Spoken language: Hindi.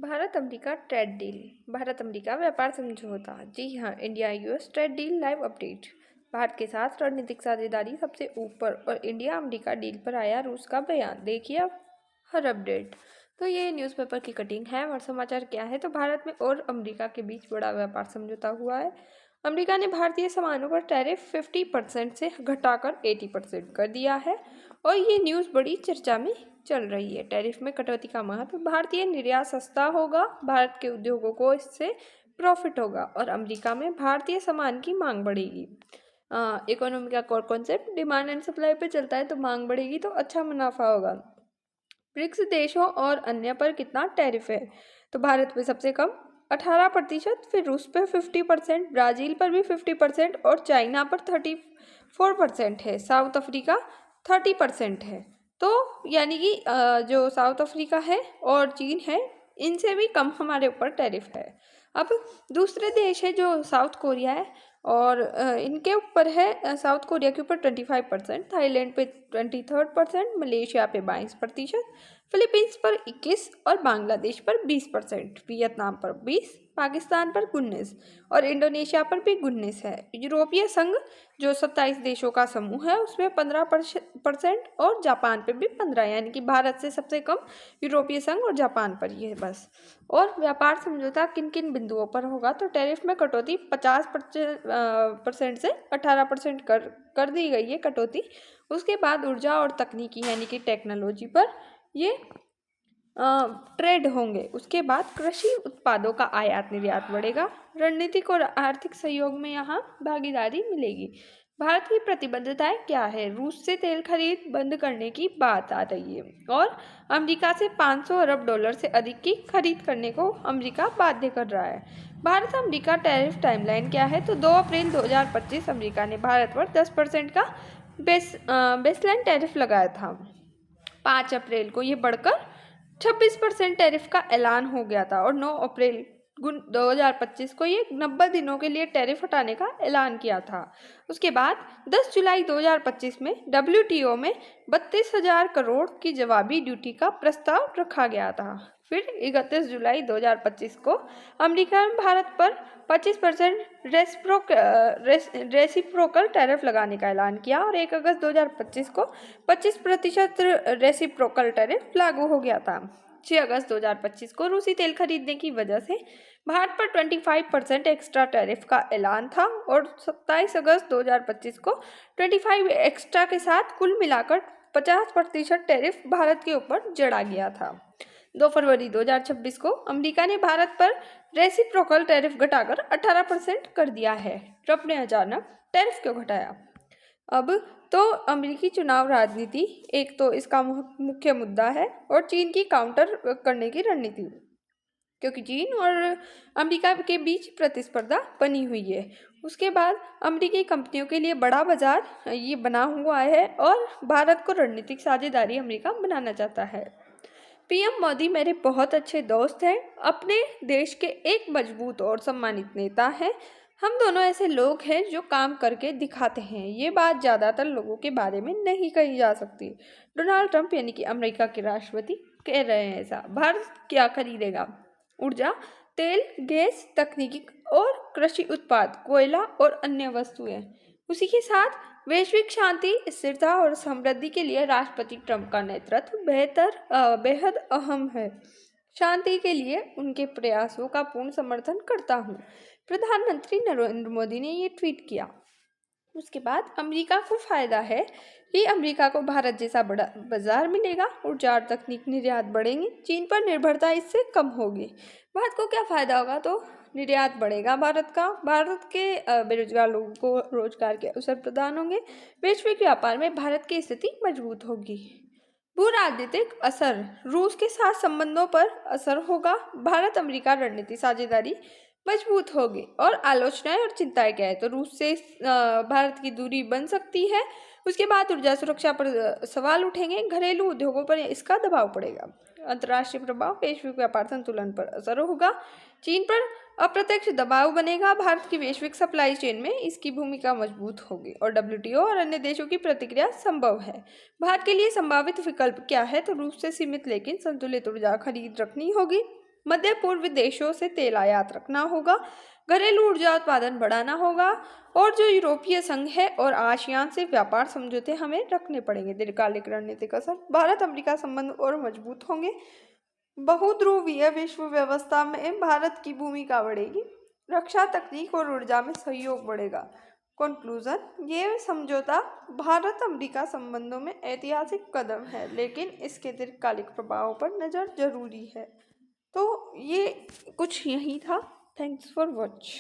Bharat America trade deal. Bharat America व्यापार समझौता। जी हाँ, India US trade deal live update. Bharat के साथ रणनीतिक साझेदारी सबसे ऊपर और इंडिया अमेरिका डील पर आया रूस का बयान। देखिए अब हर अपडेट। तो ये न्यूज़पेपर की कटिंग है और समाचार क्या है। तो भारत में और अमेरिका के बीच बड़ा व्यापार समझौता हुआ है। अमेरिका ने भारतीय सामानों पर टैरिफ 50% से घटाकर 80% कर दिया है और ये न्यूज़ बड़ी चर्चा में चल रही है। टैरिफ में कटौती का महत्व। भारतीय निर्यात सस्ता होगा, भारत के उद्योगों को इससे प्रॉफिट होगा और अमेरिका में भारतीय सामान की मांग बढ़ेगी। इकोनॉमी का core concept demand and supply पे चलता है, तो मांग बढ़ेगी तो अच्छा मुनाफा होगा। ब्रिक्स देशों और अन्य पर कितना टैरिफ है। तो भारत पे सबसे कम 18%, फिर रूस पे 50%, ब्राज़ील पर भी 50% और चाइना पर 34% है। साउथ अफ्रीका 30% है। तो यानी कि जो साउथ अफ्रीका है और चीन है, इनसे भी कम हमारे ऊपर टैरिफ है। अब दूसरे देश है जो साउथ कोरिया है और इनके ऊपर है, साउथ कोरिया के ऊपर 25%, थाईलैंड पे 23%, मलेशिया पे 22%, फिलीपींस पर 21 और बांग्लादेश पर 20%, वियतनाम पर 20, पाकिस्तान पर 19 और इंडोनेशिया पर भी 19 है। यूरोपीय संघ जो 27 देशों का समूह है उसमें 15% और जापान पे भी 15, यानी कि भारत से सबसे कम यूरोपीय संघ और जापान पर ही है बस। और व्यापार समझौता किन किन बिंदुओं पर होगा। तो टैरिफ में कटौती 50% से 18% कर दी गई है कटौती। उसके बाद ऊर्जा और तकनीकी यानी कि टेक्नोलॉजी पर ये ट्रेड होंगे। उसके बाद कृषि उत्पादों का आयात निर्यात बढ़ेगा। रणनीतिक और आर्थिक सहयोग में यहाँ भागीदारी मिलेगी। भारत की प्रतिबद्धताएं क्या है। रूस से तेल खरीद बंद करने की बात आ रही है और अमेरिका से 500 अरब डॉलर से अधिक की खरीद करने को अमेरिका बाध्य कर रहा है। भारत अमेरिका टैरिफ टाइमलाइन क्या है। तो 2 अप्रैल 2025 अमेरिका ने भारत पर 10% का बेसलाइन टैरिफ लगाया था। 5 अप्रैल को ये बढ़कर 26% टैरिफ का ऐलान हो गया था और 9 अप्रैल 2025 को ये 90 दिनों के लिए टैरिफ हटाने का ऐलान किया था। उसके बाद 10 जुलाई 2025 में डब्ल्यूटीओ में 32,000 करोड़ की जवाबी ड्यूटी का प्रस्ताव रखा गया था। फिर 31 जुलाई 2025 को अमेरिका ने भारत पर 25% रेसिप्रोकल टैरिफ लगाने का ऐलान किया और 1 अगस्त 2025 को 25% रेसिप्रोकल टैरिफ लागू हो गया था। 6 अगस्त 2025 को रूसी तेल खरीदने की वजह से भारत पर 25% एक्स्ट्रा टैरिफ का ऐलान था और 27 अगस्त 2025 को 25 एक्स्ट्रा के साथ कुल मिलाकर 50% टैरिफ भारत के ऊपर जड़ा गया था। 2 फरवरी 2026 को अमेरिका ने भारत पर रेसिप्रोकल टैरिफ घटाकर 18% कर दिया है। ट्रंप ने अचानक टैरिफ क्यों घटाया। अब तो अमेरिकी चुनाव राजनीति एक तो इसका मुख्य मुद्दा है और चीन की काउंटर करने की रणनीति, क्योंकि चीन और अमेरिका के बीच प्रतिस्पर्धा बनी हुई है। उसके बाद अमेरिकी कंपनियों के लिए बड़ा बाजार ये बना हुआ है और भारत को रणनीतिक साझेदारी अमेरिका बनाना चाहता है। पीएम मोदी मेरे बहुत अच्छे दोस्त हैं, अपने देश के एक मजबूत और सम्मानित नेता हैं। हम दोनों ऐसे लोग हैं जो काम करके दिखाते हैं। ये बात ज़्यादातर लोगों के बारे में नहीं कही जा सकती। डोनाल्ड ट्रंप यानी कि अमेरिका के राष्ट्रपति कह रहे हैं ऐसा। भारत क्या खरीदेगा। ऊर्जा, तेल, गैस, तकनीकी और कृषि उत्पाद, कोयला और अन्य वस्तुएं। उसी के साथ वैश्विक शांति, स्थिरता और समृद्धि के लिए राष्ट्रपति ट्रंप का नेतृत्व बेहद अहम है। शांति के लिए उनके प्रयासों का पूर्ण समर्थन करता हूँ। प्रधानमंत्री नरेंद्र मोदी ने ये ट्वीट किया। उसके बाद अमेरिका को फायदा है कि अमेरिका को भारत जैसा बड़ा बाजार मिलेगा, ऊर्जा और तकनीक निर्यात बढ़ेंगे, चीन पर निर्भरता इससे कम होगी। भारत को क्या फायदा होगा। तो निर्यात बढ़ेगा भारत का, भारत के बेरोजगार लोगों को रोजगार के अवसर प्रदान होंगे, वैश्विक व्यापार में भारत की स्थिति मजबूत होगी। भू राजनीतिक असर, रूस के साथ संबंधों पर असर होगा, भारत अमेरिका रणनीति साझेदारी मजबूत होगी। और आलोचनाएं और चिंताएं क्या है। तो रूस से भारत की दूरी बन सकती है। उसके बाद ऊर्जा सुरक्षा पर सवाल उठेंगे, घरेलू उद्योगों पर इसका दबाव पड़ेगा। अंतर्राष्ट्रीय प्रभाव, वैश्विक व्यापार संतुलन पर असर होगा, चीन पर अप्रत्यक्ष दबाव बनेगा, भारत की वैश्विक सप्लाई चेन में इसकी भूमिका मजबूत होगी और डब्ल्यूटीओ और अन्य देशों की प्रतिक्रिया संभव है। भारत के लिए संभावित विकल्प क्या है। तो रूस से सीमित लेकिन संतुलित ऊर्जा खरीद रखनी होगी, मध्य पूर्व देशों से तेल आयात रखना होगा, घरेलू ऊर्जा उत्पादन बढ़ाना होगा और जो यूरोपीय संघ है और आसियान से व्यापार समझौते हमें रखने पड़ेंगे। दीर्घकालिक रणनीतिक असर, भारत अमेरिका संबंध और मजबूत होंगे। बहुध्रुवीय विश्व व्यवस्था में भारत की भूमिका बढ़ेगी, रक्षा तकनीक और ऊर्जा में सहयोग बढ़ेगा। कंक्लूजन, ये समझौता भारत अमेरिका संबंधों में ऐतिहासिक कदम है, लेकिन इसके दीर्घकालिक प्रभावों पर नज़र जरूरी है। तो ये कुछ यही था। Thanks for watch.